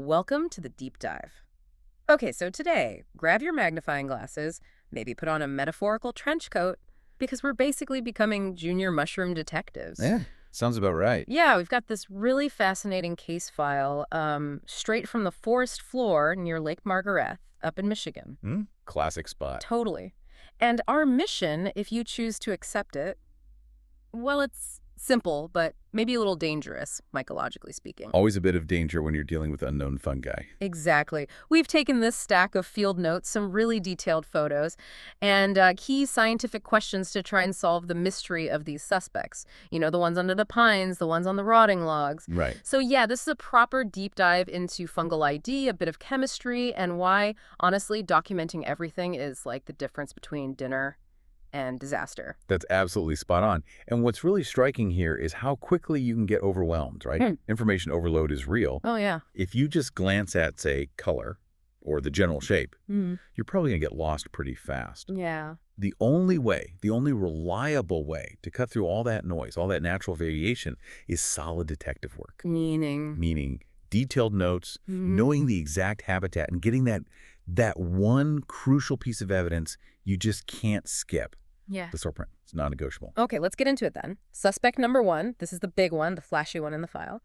Welcome to the deep dive. Okay, so today, grab your magnifying glasses, maybe put on a metaphorical trench coat, because we're basically becoming junior mushroom detectives. Yeah, sounds about right. Yeah, we've got this really fascinating case file straight from the forest floor near Lake Margarethe up in Michigan. Classic spot. Totally. And our mission, if you choose to accept it, well, it's simple, but maybe a little dangerous, mycologically speaking. Always a bit of danger when you're dealing with unknown fungi. Exactly. We've taken this stack of field notes, some really detailed photos, and key scientific questions to try and solve the mystery of these suspects. You know, the ones under the pines, the ones on the rotting logs. Right. So yeah, this is a proper deep dive into fungal ID, a bit of chemistry, and why, honestly, documenting everything is like the difference between dinner and disaster. That's absolutely spot on. And what's really striking here is how quickly you can get overwhelmed, right? Information overload is real. Oh, yeah. If you just glance at, say, color or the general shape, you're probably going to get lost pretty fast. Yeah. The only way, the only reliable way to cut through all that noise, all that natural variation, is solid detective work. Meaning detailed notes, knowing the exact habitat, and getting that one crucial piece of evidence you just can't skip. Yeah. The store print. It's non-negotiable. Okay, let's get into it then. Suspect number one, this is the big one, the flashy one in the file.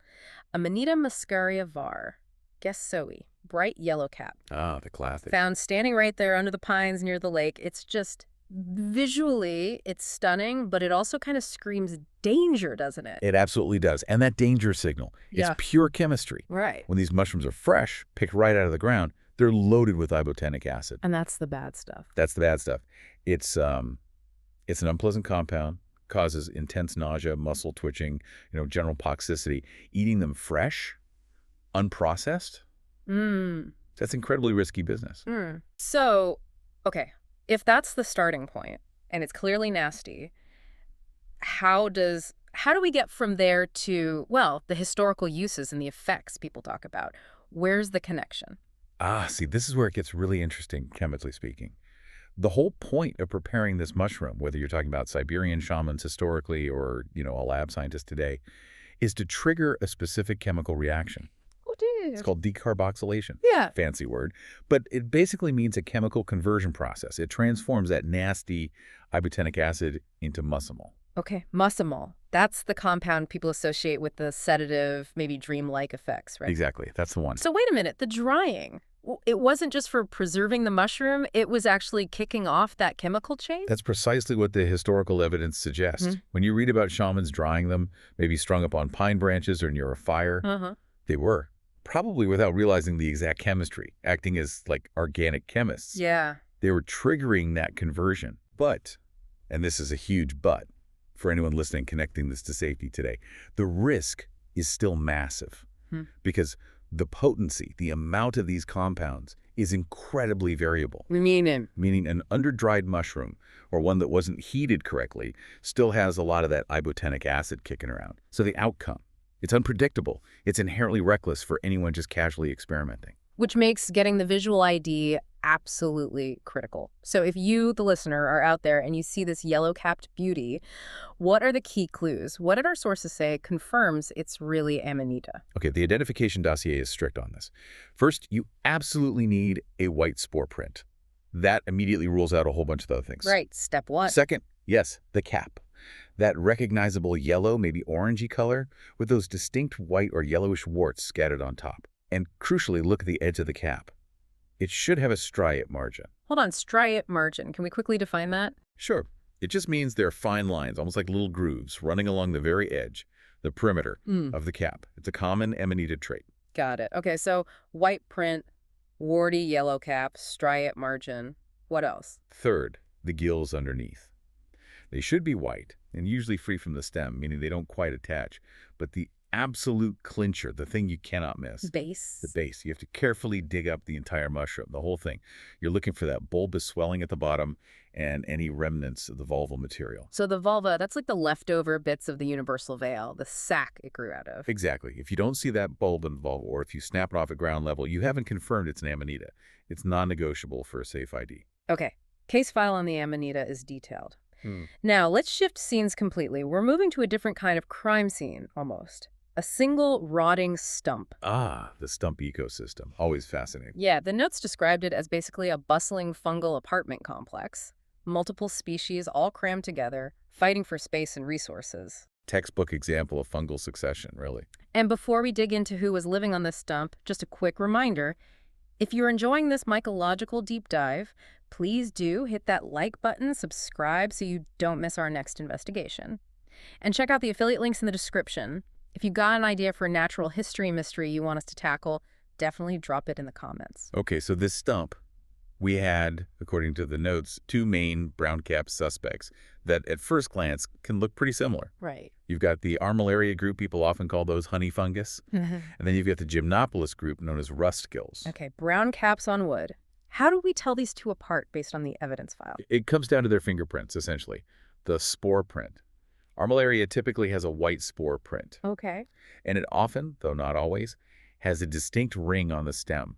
Amanita muscaria var, guessowii, bright yellow cap. Ah, the classic. Found standing right there under the pines near the lake. It's just, visually, it's stunning, but it also kind of screams danger, doesn't it? It absolutely does. And that danger signal, it's pure chemistry. Right. When these mushrooms are fresh, picked right out of the ground, they're loaded with ibotenic acid. And that's the bad stuff. That's the bad stuff. It's an unpleasant compound, causes intense nausea, muscle twitching, general toxicity. Eating them fresh, unprocessed, that's incredibly risky business. So, okay, if that's the starting point, and it's clearly nasty, how do we get from there to, well, the historical uses and the effects people talk about? Where's the connection? See, this is where it gets really interesting, chemically speaking. The whole point of preparing this mushroom, whether you're talking about Siberian shamans historically or, a lab scientist today, is to trigger a specific chemical reaction. Oh, dear. It's called decarboxylation. Yeah. Fancy word. But it basically means a chemical conversion process. It transforms that nasty ibotenic acid into muscimol. Okay, muscimol. That's the compound people associate with the sedative, maybe dreamlike effects, right? Exactly. That's the one. So wait a minute, the drying. It wasn't just for preserving the mushroom, it was actually kicking off that chemical chain? That's precisely what the historical evidence suggests. When you read about shamans drying them, maybe strung up on pine branches or near a fire, they were, probably without realizing the exact chemistry, acting as like organic chemists. Yeah. They were triggering that conversion. But, and this is a huge but, for anyone listening connecting this to safety today, the risk is still massive because the potency, the amount of these compounds is incredibly variable. Meaning an under-dried mushroom or one that wasn't heated correctly still has a lot of that ibotenic acid kicking around. So the outcome, it's unpredictable. It's inherently reckless for anyone just casually experimenting. Which makes getting the visual ID absolutely critical. So if you, the listener, are out there and you see this yellow-capped beauty, what are the key clues? What did our sources say confirms it's really Amanita? Okay, the identification dossier is strict on this. First, you absolutely need a white spore print. That immediately rules out a whole bunch of other things. Right, step one. Second, yes, the cap. That recognizable yellow, maybe orangey color with those distinct white or yellowish warts scattered on top. And crucially, look at the edge of the cap. It should have a striate margin. Hold on, striate margin. Can we quickly define that? Sure. It just means there are fine lines, almost like little grooves, running along the very edge, the perimeter of the cap. It's a common Amanita trait. Got it. Okay, so white print, warty yellow cap, striate margin. What else? Third, the gills underneath. They should be white and usually free from the stem, meaning they don't quite attach. But the absolute clincher, the thing you cannot miss. Base. The base. You have to carefully dig up the entire mushroom, the whole thing. You're looking for that bulbous swelling at the bottom and any remnants of the vulval material. So the vulva, that's like the leftover bits of the universal veil, the sac it grew out of. Exactly. If you don't see that bulb in the vulva, or if you snap it off at ground level, you haven't confirmed it's an Amanita. It's non-negotiable for a safe ID. Okay. Case file on the Amanita is detailed. Now, let's shift scenes completely. We're moving to a different kind of crime scene, almost. a single rotting stump. Ah, the stump ecosystem. Always fascinating. Yeah, the notes described it as basically a bustling fungal apartment complex. Multiple species all crammed together, fighting for space and resources. Textbook example of fungal succession, really. And before we dig into who was living on this stump, just a quick reminder, if you're enjoying this mycological deep dive, please do hit that like button, subscribe so you don't miss our next investigation. And check out the affiliate links in the description. If you got an idea for a natural history mystery you want us to tackle, definitely drop it in the comments. Okay, so this stump, we had, according to the notes, two main brown-capped suspects that at first glance can look pretty similar. Right. You've got the armillaria group, people often call those honey fungus, and then you've got the gymnopolis group known as rust gills. Okay, brown caps on wood. How do we tell these two apart based on the evidence file? It comes down to their fingerprints, essentially. The spore print. Armillaria typically has a white spore print. Okay. And it often, though not always, has a distinct ring on the stem.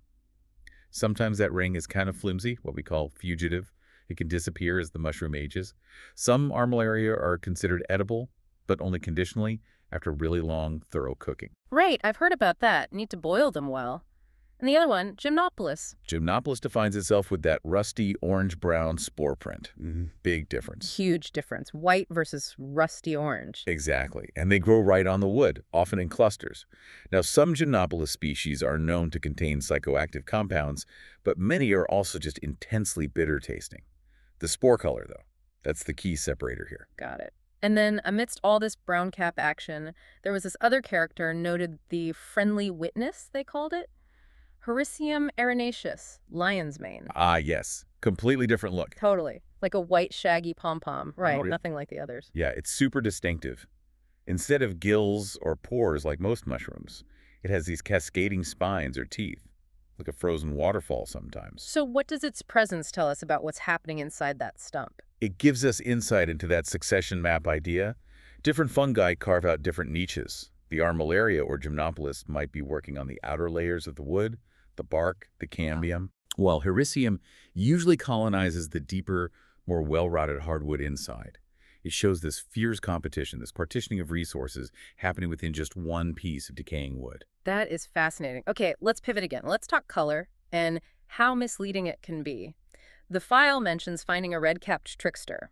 Sometimes that ring is kind of flimsy, what we call fugitive. It can disappear as the mushroom ages. Some armillaria are considered edible, but only conditionally after really long, thorough cooking. Right, I've heard about that. Need to boil them well. And the other one, gymnopolis. Gymnopolis defines itself with that rusty orange-brown spore print. Big difference. Huge difference. White versus rusty orange. Exactly. And they grow right on the wood, often in clusters. Now, some gymnopolis species are known to contain psychoactive compounds, but many are also just intensely bitter tasting. The spore color, though, that's the key separator here. Got it. And then, amidst all this brown cap action, there was this other character noted the friendly witness, they called it. Hericium erinaceus, lion's mane. Ah, yes. Completely different look. Totally. Like a white, shaggy pom-pom. Right, Oh, yeah. nothing like the others. Yeah, it's super distinctive. Instead of gills or pores like most mushrooms, it has these cascading spines or teeth, like a frozen waterfall sometimes. So what does its presence tell us about what's happening inside that stump? It gives us insight into that succession map idea. Different fungi carve out different niches. The armillaria or gymnopolis might be working on the outer layers of the wood, the bark, the cambium, while Hericium usually colonizes the deeper, more well-rotted hardwood inside. It shows this fierce competition, this partitioning of resources happening within just one piece of decaying wood. That is fascinating. Okay, let's pivot again. Let's talk color and how misleading it can be. The file mentions finding a red-capped trickster,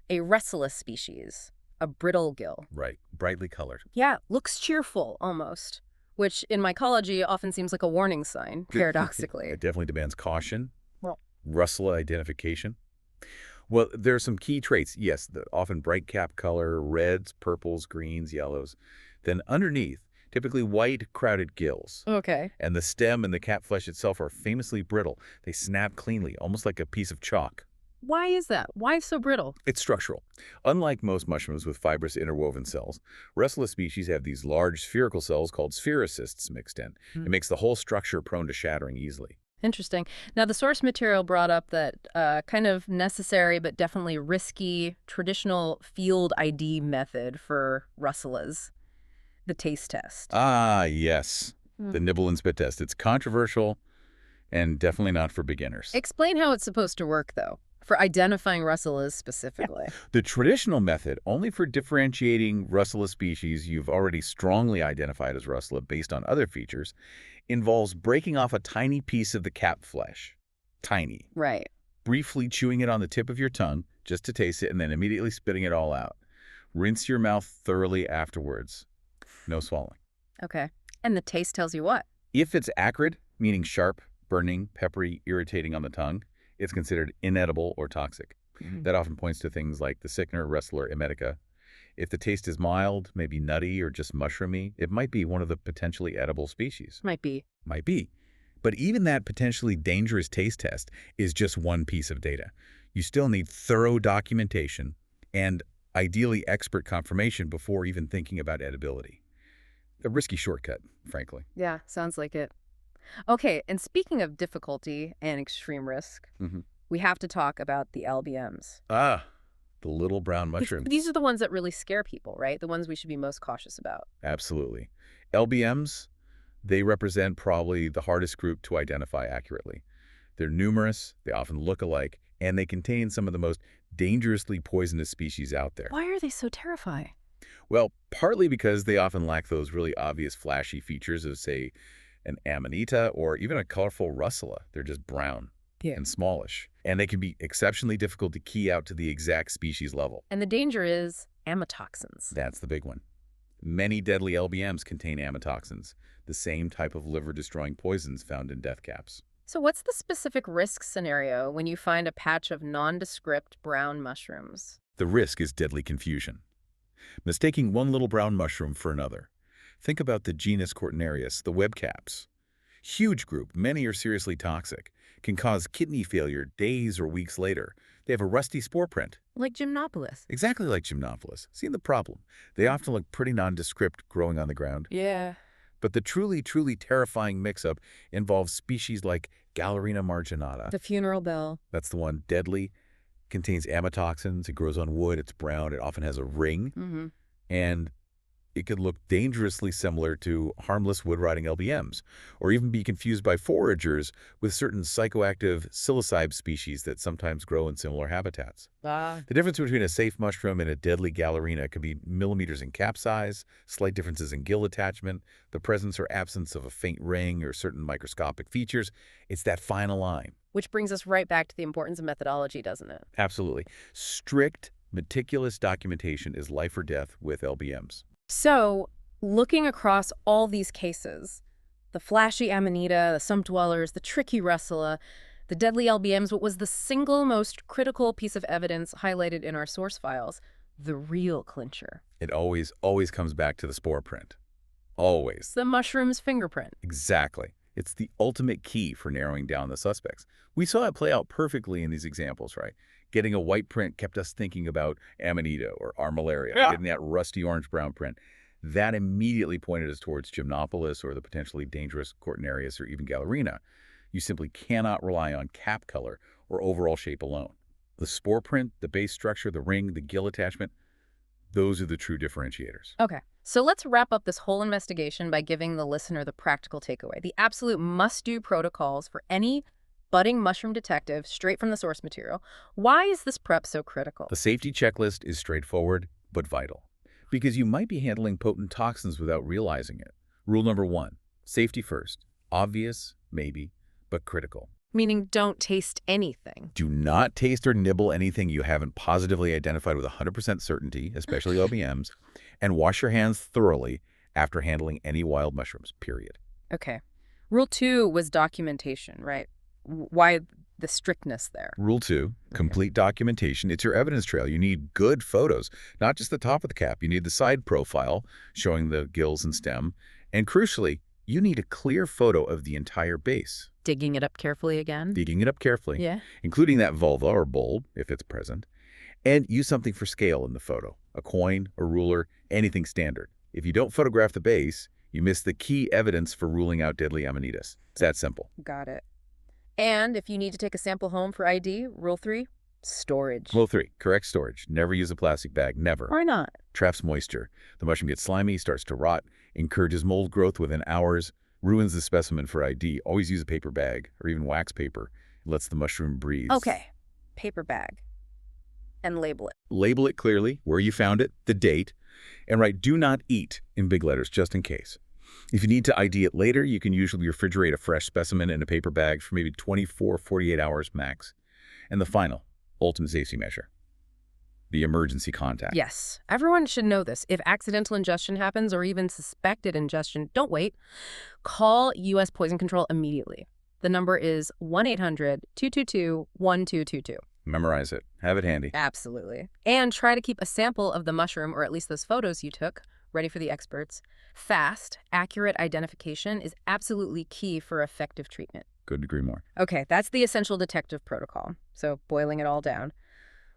a restless species, a brittle gill. Right, brightly colored. Yeah, looks cheerful, almost, which in mycology often seems like a warning sign, paradoxically. It definitely demands caution, Well, rustle identification. Well, there are some key traits. Yes, the often bright cap color, reds, purples, greens, yellows. Then underneath, typically white, crowded gills. okay. And the stem and the cap flesh itself are famously brittle. They snap cleanly, almost like a piece of chalk. Why is that? Why so brittle? It's structural. Unlike most mushrooms with fibrous interwoven cells, restless species have these large spherical cells called spherocysts mixed in. It makes the whole structure prone to shattering easily. Interesting. Now, the source material brought up that kind of necessary but definitely risky traditional field ID method for russellas, the taste test. Ah, yes. The nibble and spit test. It's controversial and definitely not for beginners. Explain how it's supposed to work, though, for identifying russellas specifically. The traditional method, only for differentiating russula species you've already strongly identified as russula based on other features, involves breaking off a tiny piece of the cap flesh. Tiny. Right. Briefly chewing it on the tip of your tongue, just to taste it, and then immediately spitting it all out. Rinse your mouth thoroughly afterwards. No swallowing. Okay. And the taste tells you what? If it's acrid, meaning sharp, burning, peppery, irritating on the tongue, it's considered inedible or toxic. That often points to things like the sickener Wrestler emetica. If the taste is mild, maybe nutty or just mushroomy, it might be one of the potentially edible species. Might be. Might be. But even that potentially dangerous taste test is just one piece of data. You still need thorough documentation and ideally expert confirmation before even thinking about edibility. A risky shortcut, frankly. Yeah, sounds like it. Okay, and speaking of difficulty and extreme risk, we have to talk about the LBMs. Ah, the little brown mushrooms. These are the ones that really scare people, right? The ones we should be most cautious about. Absolutely. LBMs, they represent probably the hardest group to identify accurately. They're numerous, they often look alike, and they contain some of the most dangerously poisonous species out there. Why are they so terrifying? Well, partly because they often lack those really obvious flashy features of, say, an Amanita or even a colorful russula. They're just brown Yeah. and smallish. And they can be exceptionally difficult to key out to the exact species level. And the danger is amatoxins. That's the big one. Many deadly LBMs contain amatoxins, the same type of liver-destroying poisons found in death caps. So what's the specific risk scenario when you find a patch of nondescript brown mushrooms? The risk is deadly confusion. Mistaking one little brown mushroom for another. Think about the genus Cortinarius, the webcaps. Huge group, many are seriously toxic, can cause kidney failure days or weeks later. They have a rusty spore print. Like gymnopolis. Exactly like gymnopolis. See the problem? They often look pretty nondescript growing on the ground. Yeah. But the truly terrifying mix-up involves species like Gallerina marginata. The funeral bell. That's the one, deadly, contains amatoxins. It grows on wood. It's brown. It often has a ring. Mm-hmm. And it could look dangerously similar to harmless wood-rotting LBMs, or even be confused by foragers with certain psychoactive psilocybe species that sometimes grow in similar habitats. The difference between a safe mushroom and a deadly Gallerina can be millimeters in cap size, slight differences in gill attachment, the presence or absence of a faint ring or certain microscopic features. It's that fine line. Which brings us right back to the importance of methodology, doesn't it? Absolutely. Strict, meticulous documentation is life or death with LBMs. So, looking across all these cases, the flashy Amanita, the sump dwellers, the tricky russula, the deadly LBMs, what was the single most critical piece of evidence highlighted in our source files? The real clincher. It always comes back to the spore print. Always. It's the mushroom's fingerprint. Exactly. It's the ultimate key for narrowing down the suspects. We saw it play out perfectly in these examples, right? Getting a white print kept us thinking about Amanita or Armillaria. Yeah. Getting that rusty orange-brown print. That immediately pointed us towards Gymnopolis or the potentially dangerous Cortinarius or even Gallerina. You simply cannot rely on cap color or overall shape alone. The spore print, the base structure, the ring, the gill attachment, those are the true differentiators. Okay, so let's wrap up this whole investigation by giving the listener the practical takeaway, the absolute must-do protocols for any budding mushroom detective straight from the source material. Why is this prep so critical? The safety checklist is straightforward but vital, because you might be handling potent toxins without realizing it. Rule number 1, safety first. Obvious, maybe, but critical. Meaning don't taste anything. Do not taste or nibble anything you haven't positively identified with 100% certainty, especially LBMs, and wash your hands thoroughly after handling any wild mushrooms, period. Okay. Rule 2 was documentation, right? Why the strictness there? Rule 2, complete documentation. It's your evidence trail. You need good photos, not just the top of the cap. You need the side profile showing the gills and stem. And crucially, you need a clear photo of the entire base. Digging it up carefully again? Digging it up carefully, Yeah. including that vulva or bulb, if it's present. And use something for scale in the photo, a coin, a ruler, anything standard. If you don't photograph the base, you miss the key evidence for ruling out deadly Amanitas. It's that simple. Got it. And if you need to take a sample home for ID, rule 3, storage. Rule 3, correct storage. Never use a plastic bag, never. Why not? Traps moisture. The mushroom gets slimy, starts to rot, encourages mold growth within hours, ruins the specimen for ID. Always use a paper bag or even wax paper. It lets the mushroom breathe. Okay, paper bag. And label it. Label it clearly, where you found it, the date, and write "do not eat" in big letters, just in case. If you need to ID it later, you can usually refrigerate a fresh specimen in a paper bag for maybe 24, 48 hours max. And the final, ultimate safety measure, the emergency contact. Yes, everyone should know this. If accidental ingestion happens or even suspected ingestion, don't wait. Call U.S. Poison Control immediately. The number is 1-800-222-1222. Memorize it. Have it handy. Absolutely. And try to keep a sample of the mushroom, or at least those photos you took, ready for the experts. Fast, accurate identification is absolutely key for effective treatment. Couldn't agree more. Okay, that's the essential detective protocol. So boiling it all down,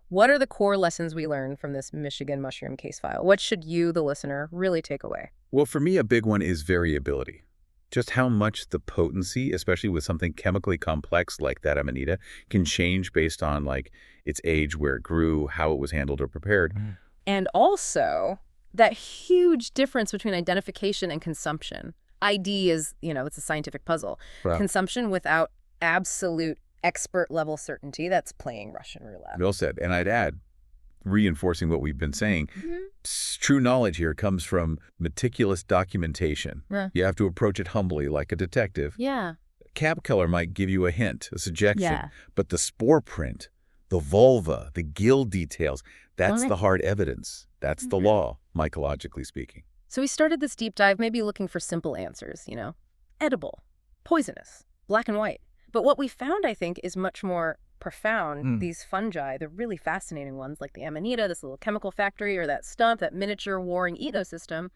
what are the core lessons we learned from this Michigan mushroom case file? What should you, the listener, really take away? Well, for me, a big one is variability. Just how much the potency, especially with something chemically complex like that Amanita, can change based on like its age, where it grew, how it was handled or prepared. And also that huge difference between identification and consumption. ID is, it's a scientific puzzle. Wow. Consumption without absolute expert level certainty, that's playing Russian roulette. Well said. And I'd add, reinforcing what we've been saying. Hmm. True knowledge here comes from meticulous documentation. Yeah. You have to approach it humbly, like a detective. Yeah. Cab color might give you a hint, a suggestion, Yeah. but the spore print, the vulva, the gill details, that's the hard evidence. That's the law, mycologically speaking. So we started this deep dive maybe looking for simple answers, edible, poisonous, black and white. But what we found, I think, is much more profound. These fungi, the really fascinating ones like the Amanita, this little chemical factory, or that stump, that miniature warring ecosystem,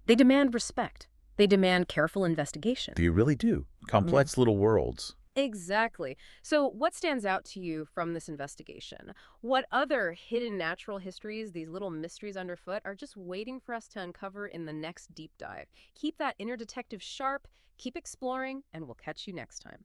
they demand respect. They demand careful investigation. You really do. Complex little worlds. Exactly. So what stands out to you from this investigation? What other hidden natural histories, these little mysteries underfoot, are just waiting for us to uncover in the next deep dive? Keep that inner detective sharp, keep exploring, and we'll catch you next time.